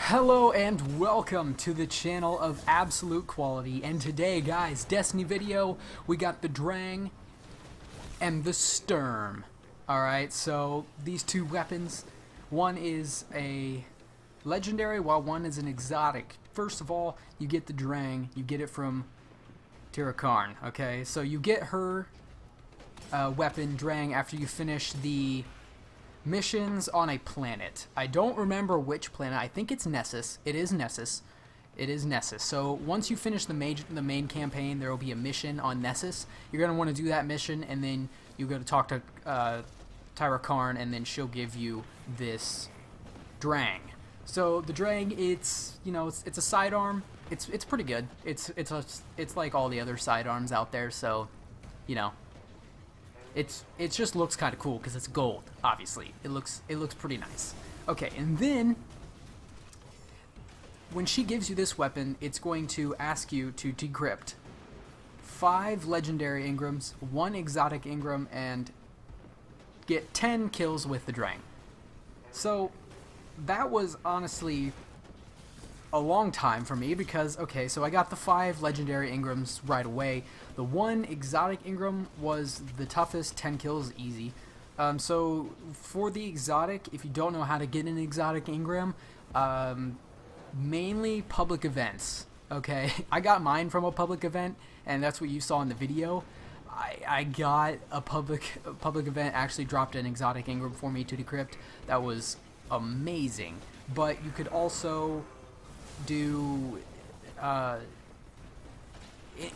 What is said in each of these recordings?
Hello and welcome to the channel of Absolute Quality, and today guys, Destiny video, we got the Drang and the Sturm. Alright, so these two weapons, one is a legendary while one is an exotic. First of all, you get the Drang, you get it from Tirakarn, okay? So you get her weapon, Drang, after you finish the missions on a planet. I don't remember which planet. I think it's Nessus. It is Nessus. It is Nessus. So once you finish the main campaign, there will be a mission on Nessus. You're going to want to do that mission, and then you go to talk to Tirakarn, and then she'll give you this Drang. So the Drang, it's a sidearm. It's pretty good. It's like all the other sidearms out there. So, you know. It just looks kind of cool because it's gold. Obviously, it looks pretty nice. Okay, and then when she gives you this weapon, it's going to ask you to decrypt 5 legendary engrams, 1 exotic engram, and get 10 kills with the Drang. So that was honestly a long time for me because, okay, so I got the 5 legendary engrams right away. The 1 exotic engram was the toughest, 10 kills easy. So for the exotic, if you don't know how to get an exotic engram, mainly public events, okay? I got mine from a public event, and that's what you saw in the video. I got a public event, actually dropped an exotic engram for me to decrypt. That was amazing. But you could also do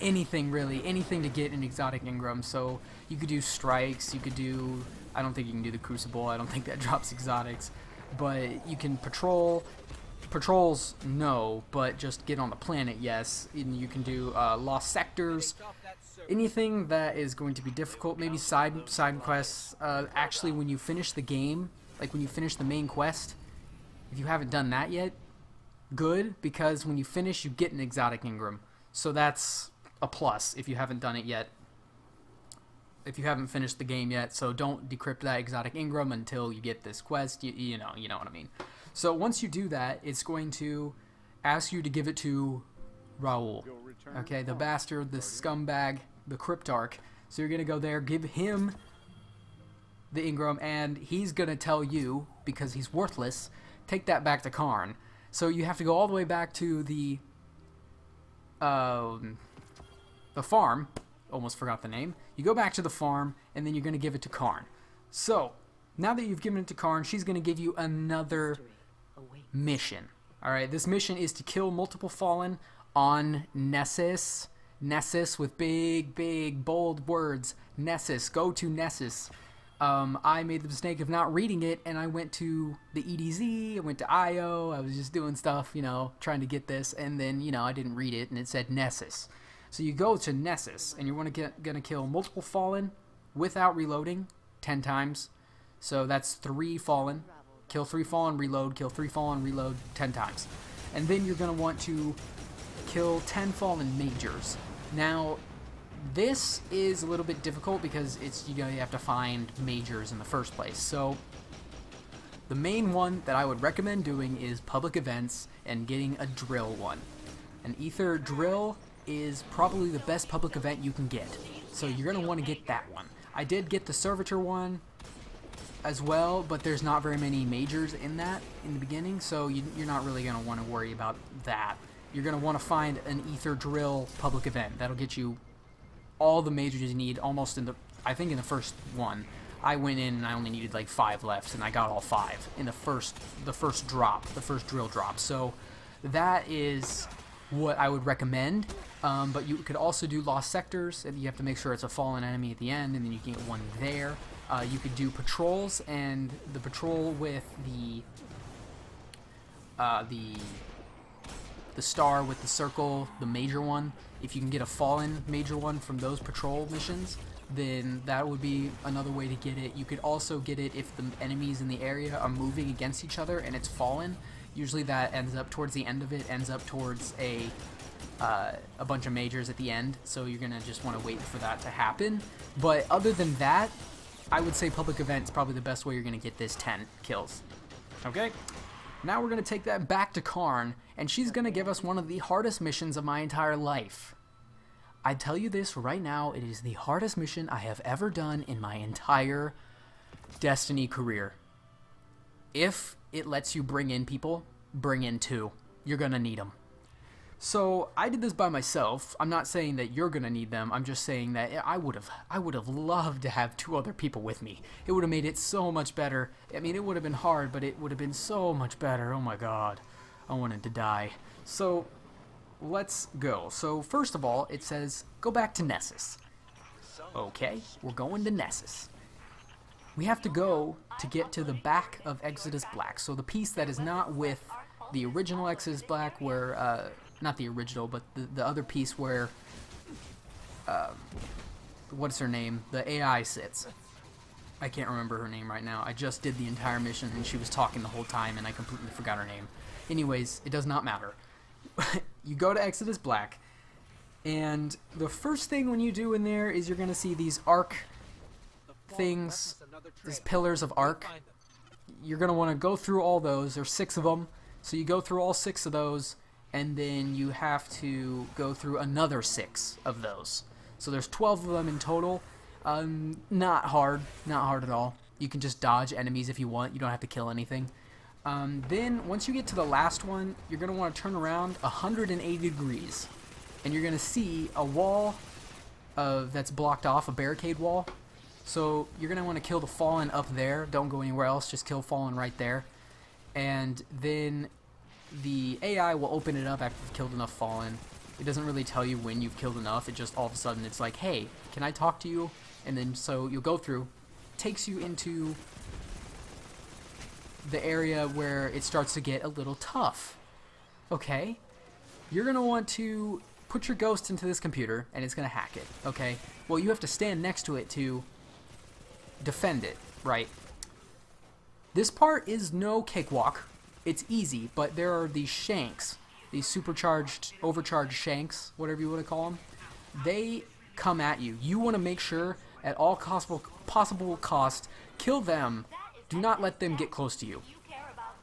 anything really, anything to get an exotic engram. So you could do strikes, you could do, I don't think you can do the crucible, I don't think that drops exotics, but you can patrols no, but just get on the planet, yes. And you can do lost sectors, anything that is going to be difficult, maybe side quests. Actually, when you finish the game, like when you finish the main quest, if you haven't done that yet, good, because when you finish you get an exotic engram, so that's a plus if you haven't done it yet, if you haven't finished the game yet. So don't decrypt that exotic engram until you get this quest. You know what I mean. So once you do that, it's going to ask you to give it to Raoul, okay, the bastard, the scumbag, the cryptarch. So you're gonna go there, give him the engram, and he's gonna tell you, because he's worthless, take that back to Karn. So you have to go all the way back to the farm. Almost forgot the name. You go back to the farm, and then you're going to give it to Karn. So now that you've given it to Karn, she's going to give you another mission. Alright, this mission is to kill multiple Fallen on Nessus. Nessus with big, bold words. Nessus. Go to Nessus. I made the mistake of not reading it, and I went to the EDZ, I went to IO, I was just doing stuff, trying to get this, and then, I didn't read it, and it said Nessus. So you go to Nessus, and you're gonna kill multiple Fallen without reloading 10 times. So that's 3 Fallen. Kill 3 Fallen, reload, kill 3 Fallen, reload 10 times. And then you're gonna want to kill 10 Fallen Majors. Now, this is a little bit difficult because you have to find majors in the first place. So the main one that I would recommend doing is public events and getting a drill one. An ether drill is probably the best public event you can get. So you're going to want to get that one. I did get the servitor one as well, but there's not very many majors in that in the beginning, so you're not really going to want to worry about that. You're going to want to find an ether drill public event. That'll get you all the majors you need almost I think in the first one. I went in and I only needed like 5 left, and I got all 5 in the first drill drop. So that is what I would recommend. But you could also do lost sectors, and you have to make sure it's a fallen enemy at the end, and then you can get one there. You could do patrols, and the patrol with the star with the circle, the major one. If you can get a fallen major one from those patrol missions, then that would be another way to get it. You could also get it if the enemies in the area are moving against each other and it's fallen. Usually that ends up towards the end of it, ends up towards a bunch of majors at the end. So you're gonna just want to wait for that to happen. But other than that, I would say public event is probably the best way you're gonna get this 10 kills. Okay? Now we're going to take that back to Karn, and she's going to give us one of the hardest missions of my entire life. I tell you this right now, it is the hardest mission I have ever done in my entire Destiny career. If it lets you bring in people, bring in 2. You're going to need them. So I did this by myself. I'm not saying that you're going to need them. I'm just saying that I would have loved to have 2 other people with me. It would have made it so much better. I mean, it would have been hard, but it would have been so much better. Oh my god. I wanted to die. So let's go. So first of all, it says go back to Nessus. Okay, we're going to Nessus. We have to go to get to the back of Exodus Black. So the piece that is not with the original Exodus Black, where not the original, but the other piece where what's her name? The AI sits. I can't remember her name right now. I just did the entire mission and she was talking the whole time and I completely forgot her name. Anyways, it does not matter. You go to Exodus Black, and the first thing when you do in there is you're going to see these arc things, these pillars of arc. You're going to want to go through all those. There's 6 of them. So you go through all 6 of those, and then you have to go through another 6 of those. So there's 12 of them in total. Not hard at all. You can just dodge enemies if you want. You don't have to kill anything. Then once you get to the last one, you're going to want to turn around 180 degrees, and you're going to see a wall that's blocked off, a barricade wall. So you're going to want to kill the Fallen up there. Don't go anywhere else, just kill Fallen right there. And then the AI will open it up after you've killed enough Fallen. It doesn't really tell you when you've killed enough. It just all of a sudden it's like, hey, can I talk to you? And then so you'll go through, takes you into the area where it starts to get a little tough. Okay, you're going to want to put your ghost into this computer and it's going to hack it. Okay, well, you have to stand next to it to defend it, right? This part is no cakewalk. It's easy, but there are these shanks, these supercharged, overcharged shanks, whatever you want to call them. They come at you. You want to make sure at all possible cost, kill them. Do not let them get close to you.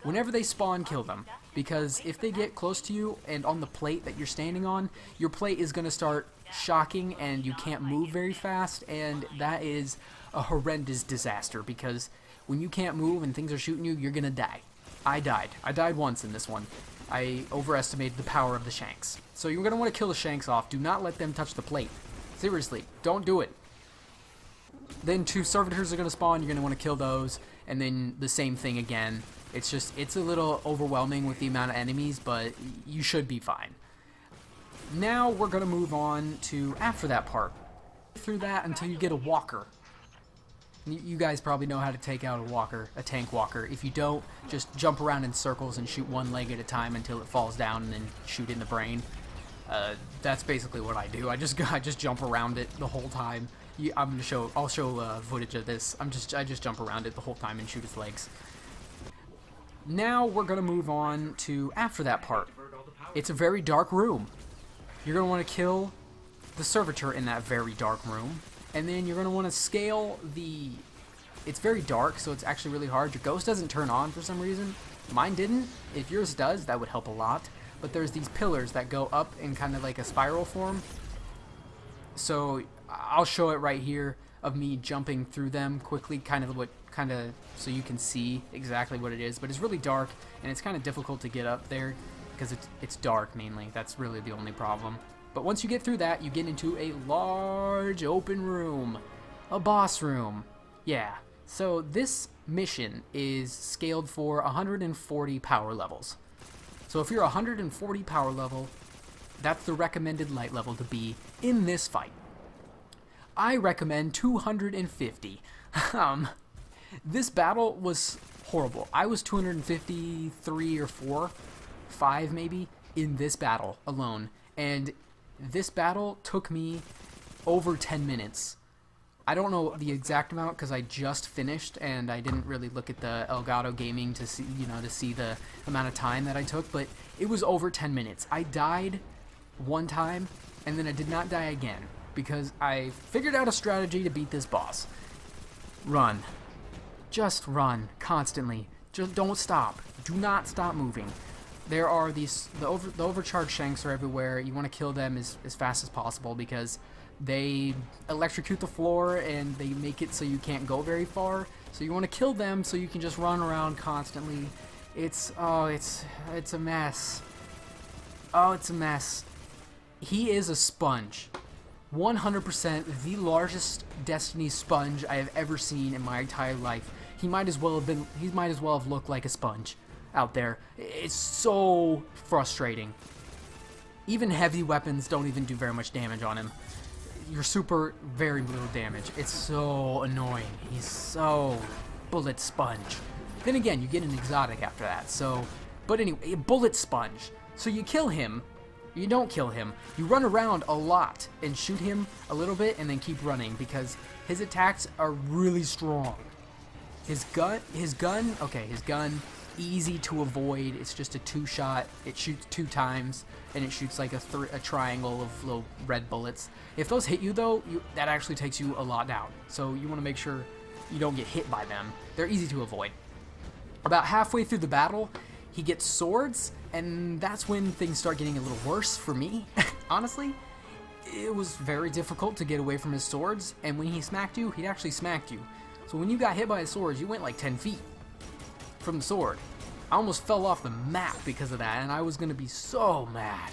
Whenever they spawn, kill them. Because if they get close to you and on the plate that you're standing on, your plate is going to start shocking and you can't move very fast, and that is a horrendous disaster because when you can't move and things are shooting you, you're going to die. I died. I died once in this one. I overestimated the power of the shanks. So you're going to want to kill the shanks off. Do not let them touch the plate. Seriously, don't do it. Then 2 servitors are going to spawn. You're going to want to kill those. And then the same thing again. It's a little overwhelming with the amount of enemies, but you should be fine. Now we're going to move on to after that part. Through that until you get a walker. You guys probably know how to take out a tank walker. If you don't, just jump around in circles and shoot one leg at a time until it falls down and then shoot in the brain. That's basically what I do. I just jump around it the whole time. I'll show footage of this. I just jump around it the whole time and shoot its legs. Now we're gonna move on to after that part. It's a very dark room. You're gonna want to kill the servitor in that very dark room, and then you're gonna want to scale the. It's very dark, so it's actually really hard. Your ghost doesn't turn on for some reason. Mine didn't. If yours does, that would help a lot. But there's these pillars that go up in kind of like a spiral form. So I'll show it right here of me jumping through them quickly, so you can see exactly what it is. But it's really dark and it's kind of difficult to get up there because it's dark mainly. That's really the only problem. But once you get through that, you get into a large open room, a boss room. Yeah. So this mission is scaled for 140 power levels. So if you're 140 power level, that's the recommended light level to be in this fight. I recommend 250. This battle was horrible. I was 253 or 5 maybe in this battle alone, and this battle took me over 10 minutes. I don't know the exact amount because I just finished and I didn't really look at the Elgato Gaming to see the amount of time that I took, but it was over 10 minutes. I died one time and then I did not die again because I figured out a strategy to beat this boss. Run. Just run constantly. Just don't stop. Do not stop moving. There are the overcharged shanks are everywhere. You want to kill them as fast as possible because they electrocute the floor and they make it so you can't go very far. So you want to kill them so you can just run around constantly. It's a mess. Oh, it's a mess. He is a sponge. 100% the largest Destiny sponge I have ever seen in my entire life. He might as well have looked like a sponge out there. It's so frustrating. Even heavy weapons don't even do very much damage on him. Your super, very little damage. It's so annoying. He's so bullet sponge. Then again, you get an exotic after that. So, but anyway, a bullet sponge. So you kill him. You don't kill him. You run around a lot and shoot him a little bit and then keep running because his attacks are really strong. His gun, easy to avoid. It's just a 2-shot. It shoots 2 times, and it shoots like a triangle of little red bullets. If those hit you, though, that actually takes you a lot down. So you want to make sure you don't get hit by them. They're easy to avoid. About halfway through the battle, he gets swords, and that's when things start getting a little worse for me. Honestly, it was very difficult to get away from his swords, and when he smacked you, he actually smacked you. So when you got hit by his swords, you went like 10 feet from the sword. I almost fell off the map because of that, and I was going to be so mad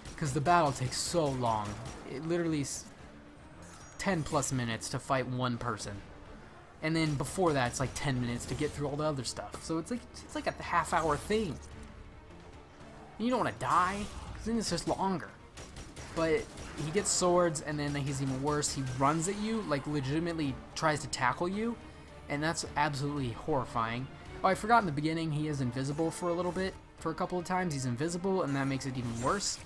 because the battle takes so long. It literally is 10 plus minutes to fight one person. And then before that, it's like 10 minutes to get through all the other stuff. So it's like a half-hour thing. You don't want to die, because then it's just longer. But he gets swords, and then he's even worse. He runs at you, like legitimately tries to tackle you, and that's absolutely horrifying. Oh, I forgot in the beginning, he is invisible for a little bit. For a couple of times, he's invisible, and that makes it even worse.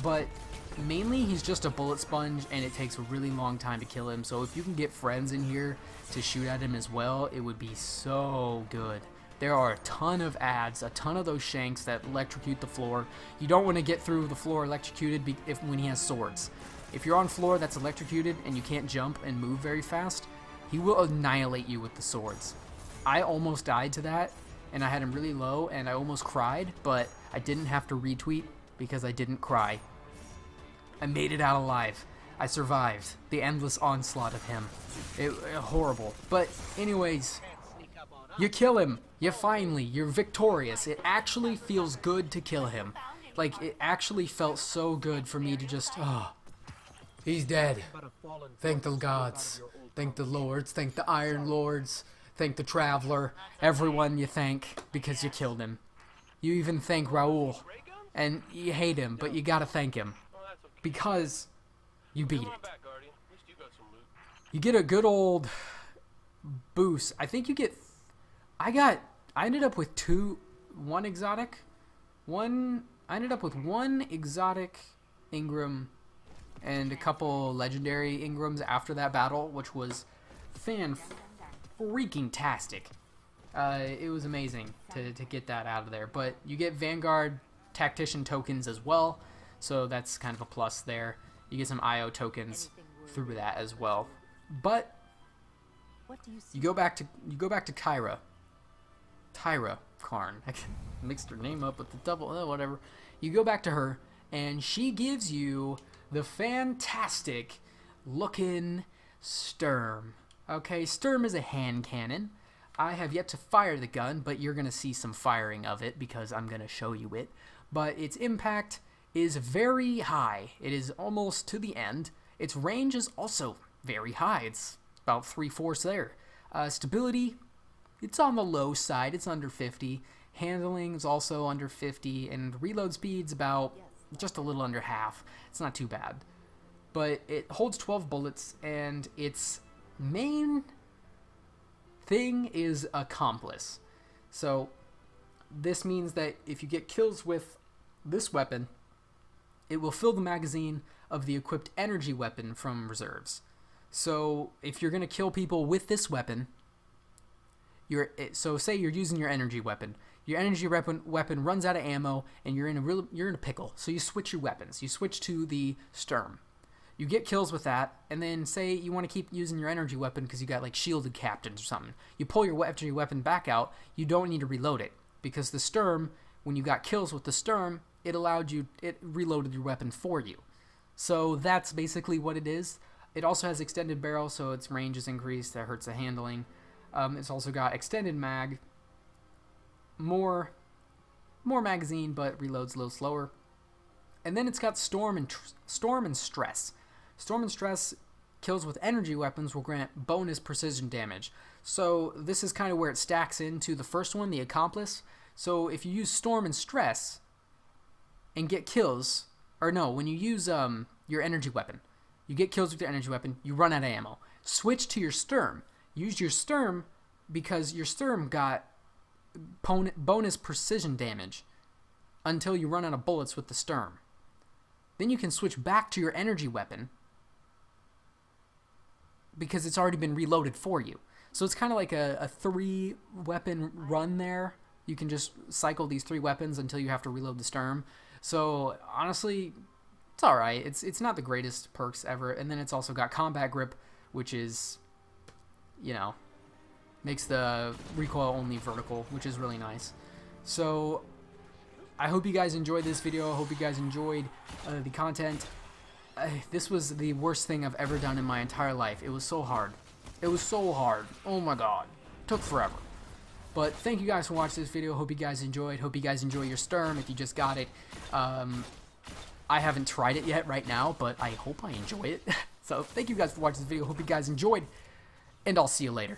But mainly, he's just a bullet sponge, and it takes a really long time to kill him. So if you can get friends in here to shoot at him as well, it would be so good. There are a ton of ads, a ton of those shanks that electrocute the floor. You don't want to get through the floor electrocuted when he has swords. If you're on floor that's electrocuted and you can't jump and move very fast, he will annihilate you with the swords. I almost died to that, and I had him really low, and I almost cried, but I didn't have to retweet because I didn't cry. I made it out alive. I survived the endless onslaught of him. Horrible. But anyways, you kill him. You're victorious. It actually feels good to kill him. Like, it actually felt so good for me to just, he's dead. Thank the gods. Thank the lords. Thank the Iron Lords. Thank the Traveler. Everyone you thank because you killed him. You even thank Raoul. And you hate him, but you gotta thank him. Because you beat it. You get a good old boost. I think you get... I ended up with one exotic. I ended up with one exotic Ingram and a couple legendary Ingrams after that battle, which was freaking-tastic. It was amazing to get that out of there. But you get Vanguard Tactician tokens as well, so that's kind of a plus there. You get some IO tokens through that as well. But you go back to Kyra. Tyra Karn. I mixed her name up with the double, whatever. You go back to her, and she gives you the fantastic looking Sturm. Okay, Sturm is a hand cannon. I have yet to fire the gun, but you're going to see some firing of it because I'm going to show you it. But its impact is very high. It is almost to the end. Its range is also very high. It's about 3/4 there. Stability, it's on the low side. It's under 50. Handling is also under 50. And reload speed's about just a little under half. It's not too bad. But it holds 12 bullets, and its main thing is accomplice. So this means that if you get kills with this weapon, it will fill the magazine of the equipped energy weapon from reserves. So if you're going to kill people with this weapon, so say you're using your energy weapon. Your energy weapon runs out of ammo, and you're in a pickle. So you switch your weapons. You switch to the Sturm. You get kills with that, and then say you want to keep using your energy weapon because you got like shielded captains or something. You pull your energy weapon back out, you don't need to reload it because the Sturm, when you got kills with the Sturm, it reloaded your weapon for you. So that's basically what it is. It also has extended barrel, so its range is increased. That hurts the handling. It's also got extended mag, more magazine, but reloads a little slower. And then it's got Storm and Stress. Storm and Stress kills with energy weapons will grant bonus precision damage. So this is kind of where it stacks into the first one, the Accomplice. So if you use Storm and Stress and get kills, or no, when you use your energy weapon, you get kills with your energy weapon, you run out of ammo. Switch to your Sturm. Use your Sturm because your Sturm got bonus precision damage until you run out of bullets with the Sturm. Then you can switch back to your energy weapon because it's already been reloaded for you. So it's kind of like a 3-weapon run there. You can just cycle these 3 weapons until you have to reload the Sturm. So honestly, it's alright. It's not the greatest perks ever. And then it's also got Combat Grip, which is, you know, makes the recoil only vertical, which is really nice. So I hope you guys enjoyed this video. I hope you guys enjoyed the content. This was the worst thing I've ever done in my entire life. It was so hard. It was so hard. Oh my god. Took forever. But thank you guys for watching this video. Hope you guys enjoyed. Hope you guys enjoy your Sturm if you just got it. I haven't tried it yet right now, but I hope I enjoy it. So thank you guys for watching this video. Hope you guys enjoyed, and I'll see you later.